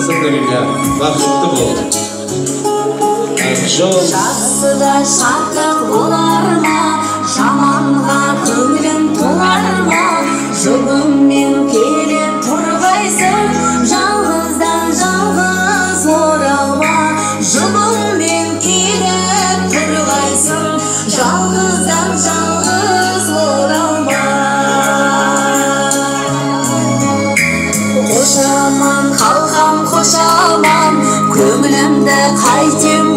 сендерге бақытты бол. Жол жақсыда шаттық болар ма, жаманға көңілің толар ма? Жұбыммен келіп тұрғайсың, жалғыздан жалғыз оралма. Жұбыммен келіп тұрғайсың, жалғыздан жалғыз оралма. Қош аман, қалқам қош аман, көңілімді қайтем